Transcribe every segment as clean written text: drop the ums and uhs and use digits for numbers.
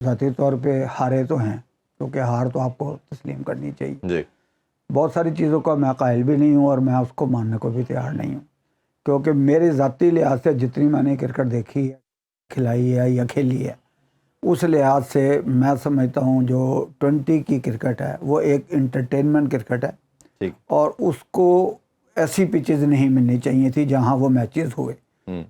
ذاتی طور پہ ہارے تو ہیں، کیونکہ ہار تو آپ کو تسلیم کرنی چاہیے جی. بہت ساری چیزوں کا میں قائل بھی نہیں ہوں اور میں اس کو ماننے کو بھی تیار نہیں ہوں، کیونکہ میرے ذاتی لحاظ سے جتنی میں نے کرکٹ دیکھی ہے، کھلائی ہے یا کھیلی ہے، اس لحاظ سے میں سمجھتا ہوں جو 20 کی کرکٹ ہے وہ ایک انٹرٹینمنٹ کرکٹ ہے، ٹھیک. اور اس کو ایسی پچز نہیں ملنی چاہیے تھی جہاں وہ میچز ہوئے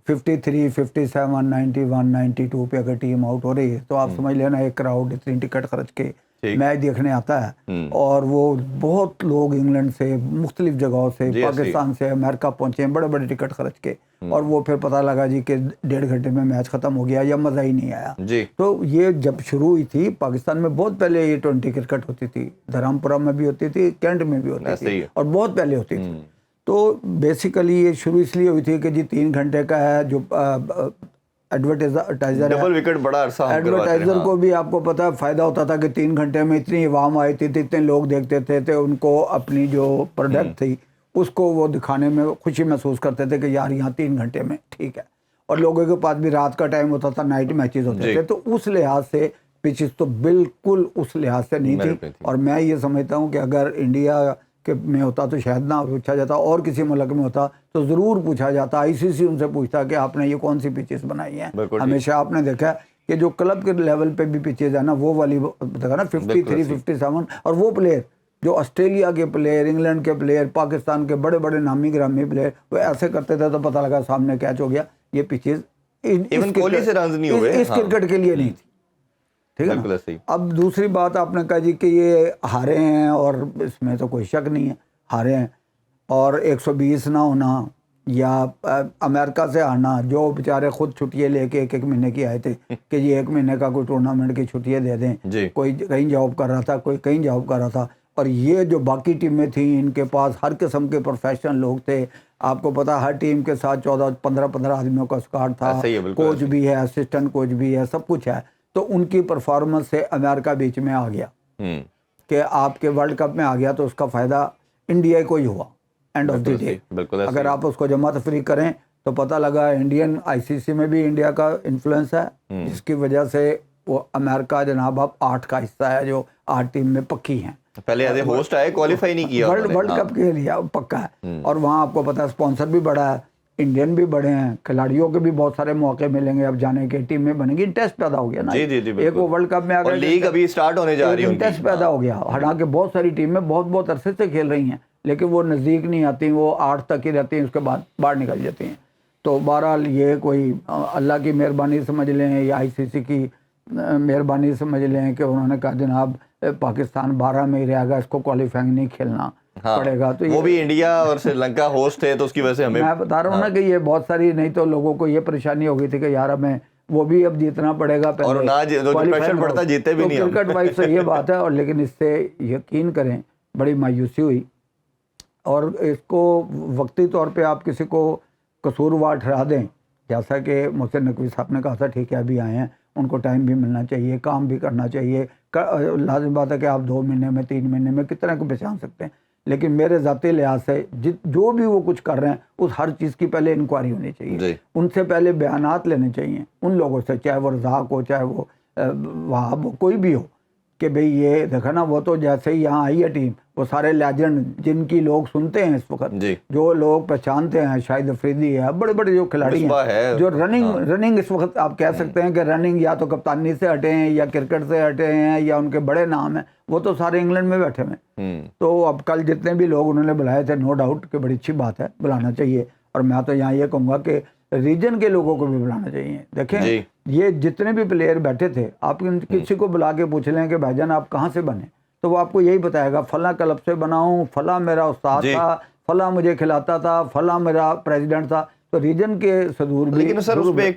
53 57 91 92 پہ اگر ٹیم آؤٹ ہو رہی ہے تو آپ سمجھ لینا ایک کراؤڈ اتنی ٹکٹ خرچ کے میچ دیکھنے آتا ہے، اور وہ بہت لوگ انگلینڈ سے مختلف جگہوں سے پاکستان سے امریکہ پہنچے ہیں بڑے بڑے ٹکٹ خرچ کے، اور وہ پھر پتہ لگا جی کہ 1.5 گھنٹے میں میچ ختم ہو گیا یا مزہ ہی نہیں آیا. تو یہ جب شروع ہوئی تھی پاکستان میں بہت پہلے یہ 20 کرکٹ ہوتی تھی، دھرمپورہ میں بھی ہوتی تھی، کینٹ میں بھی ہوتی تھی اور بہت پہلے ہوتی تھی. تو بیسیکلی یہ شروع اس لیے ہوئی تھی کہ جی 3 گھنٹے کا ہے، جو ایڈورٹائزر کو بھی آپ کو پتا فائدہ ہوتا تھا کہ 3 گھنٹے میں اتنی عوام آئی تھی، اتنے لوگ دیکھتے تھے، تو ان کو اپنی جو پروڈکٹ تھی اس کو وہ دکھانے میں خوشی محسوس کرتے تھے کہ یار یہاں 3 گھنٹے میں ٹھیک ہے. اور لوگوں کے پاس بھی رات کا ٹائم ہوتا تھا، نائٹ میچز ہوتے تھے، تو اس لحاظ سے پچز تو بالکل اس لحاظ سے نہیں تھی. اور میں یہ سمجھتا ہوں کہ اگر انڈیا کہ میں ہوتا تو شاید نہ پوچھا جاتا، اور کسی ملک میں ہوتا تو ضرور پوچھا جاتا، آئی سی سی ان سے پوچھتا کہ آپ نے یہ کون سی پچز بنائی ہیں. ہمیشہ آپ نے دیکھا کہ جو کلب کے لیول پہ بھی پچز ہے نا، وہ والی دیکھا نا 53 57، اور وہ پلیئر جو آسٹریلیا کے پلیئر، انگلینڈ کے پلیئر، پاکستان کے بڑے بڑے نامی گرامی پلیئر وہ ایسے کرتے تھے تو پتہ لگا سامنے کیچ ہو گیا. یہ پچز اس کرکٹ کے لیے نہیں تھی، ٹھیک ہے نا. اب دوسری بات آپ نے کہا جی کہ یہ ہارے ہیں، اور اس میں تو کوئی شک نہیں ہے ہارے ہیں، اور 120 نہ ہونا یا امریکہ سے آنا، جو بیچارے خود چھٹیاں لے کے 1 مہینے کی آئے تھے کہ یہ 1 مہینے کا کوئی ٹورنامنٹ کی چھٹیاں دے دیں، کوئی کہیں جاب کر رہا تھا، کوئی کہیں جاب کر رہا تھا. اور یہ جو باقی ٹیمیں تھیں ان کے پاس ہر قسم کے پروفیشنل لوگ تھے، آپ کو پتا ہر ٹیم کے ساتھ 14 15 آدمیوں کا اسکواڈ تھا، کوچ بھی ہے، اسسٹنٹ کوچ بھی ہے، سب کچھ ہے. تو ان کی پرفارمنس سے امریکہ بیچ میں آ گیا کہ آپ کے ورلڈ کپ میں آ گیا، تو اس کا فائدہ انڈیا کو ہی ہوا اینڈ آف دی ڈے. اگر آپ اس کو جمع تفریق کریں تو پتہ لگا انڈین آئی سی سی میں بھی انڈیا کا انفلوئنس ہے، جس کی وجہ سے وہ امریکہ جناب اب 8 کا حصہ ہے، جو 8 ٹیم میں پکی ہیں. پہلے ایز اے ہوسٹ آئے، کوالیفائی نہیں کیا ورلڈ کپ کے لیے پکا ہے. اور وہاں آپ کو پتا ہے اسپانسر بھی بڑا ہے، انڈین بھی بڑے ہیں، کھلاڑیوں کے بھی بہت سارے موقع ملیں گے اب جانے کے، ٹیم میں بنے گی، انٹرسٹ پیدا ہو گیا نا. ایک وہ ورلڈ کپ میں آ گیا، لیگ ابھی سٹارٹ ہونے جا رہی ہے، انٹرسٹ پیدا ہو گیا. حالانکہ بہت ساری ٹیمیں بہت عرصے سے کھیل رہی ہیں لیکن وہ نزدیک نہیں آتی، وہ 8 تک ہی رہتی ہیں، اس کے بعد باہر نکل جاتی ہیں. تو بہرحال یہ کوئی اللہ کی مہربانی سمجھ لیں یا آئی سی سی کی مہربانی سمجھ لیں کہ انہوں نے کہا جناب پاکستان 12 میں ہی رہے گا، اس کو کوالیفائنگ نہیں کھیلنا پڑے گا. تو وہ بھی انڈیا اور سری لنکا ہوسٹ ہے، تو اس کی وجہ سے ہمیں میں بتا رہا ہوں نا کہ یہ بہت ساری، نہیں تو لوگوں کو یہ پریشانی ہو گئی تھی کہ یار ہمیں وہ بھی اب جیتنا پڑے گا، اور پریشر پڑتا جیتے بھی نہیں. کرکٹ وائز سے یہ بات ہے. اور لیکن اس سے یقین کریں بڑی مایوسی ہوئی، اور اس کو وقتی طور پہ آپ کسی کو قصوروار ٹھہرا دیں، جیسا کہ محسن نقوی صاحب نے کہا تھا ٹھیک ہے ابھی آئے ہیں، ان کو ٹائم بھی ملنا چاہیے، کام بھی کرنا چاہیے. لازم بات ہے کہ آپ 2 مہینے میں 3 مہینے میں کتنے کو پہچان سکتے ہیں، لیکن میرے ذاتی لحاظ سے جو بھی وہ کچھ کر رہے ہیں اس ہر چیز کی پہلے انکوائری ہونی چاہیے. ان سے پہلے بیانات لینے چاہیے ان لوگوں سے، چاہے وہ رزاق ہو، چاہے وہ وہاب ہو، کوئی بھی ہو، کہ بھئی یہ دیکھا نا، وہ تو جیسے ہی یہاں آئی ہے ٹیم، وہ سارے لیجنڈ جن کی لوگ سنتے ہیں اس وقت، جو لوگ پہچانتے ہیں، شاہد افریدی ہے، بڑے بڑے جو کھلاڑی ہیں، جو رننگ اس وقت آپ کہہ سکتے ہیں کہ رننگ یا تو کپتانی سے ہٹے ہیں یا کرکٹ سے ہٹے ہیں یا ان کے بڑے نام ہیں، وہ تو سارے انگلینڈ میں بیٹھے ہوئے. تو اب کل جتنے بھی لوگ انہوں نے بلائے تھے، نو ڈاؤٹ کہ بڑی اچھی بات ہے، بلانا چاہیے. اور میں تو یہاں یہ کہوں گا کہ ریجن کے لوگوں کو بھی بلانا چاہیے. دیکھیں یہ جتنے بھی پلیئر بیٹھے تھے، آپ کسی کو بلا کے پوچھ لیں کہ بھائی جان آپ کہاں سے بنے، تو وہ آپ کو یہی بتائے گا فلاں کلب سے بنا ہوں، فلاں میرا استاد تھا، فلاں مجھے کھلاتا تھا، فلاں میرا پریزیڈنٹ تھا. تو ریجن کے صدور بھی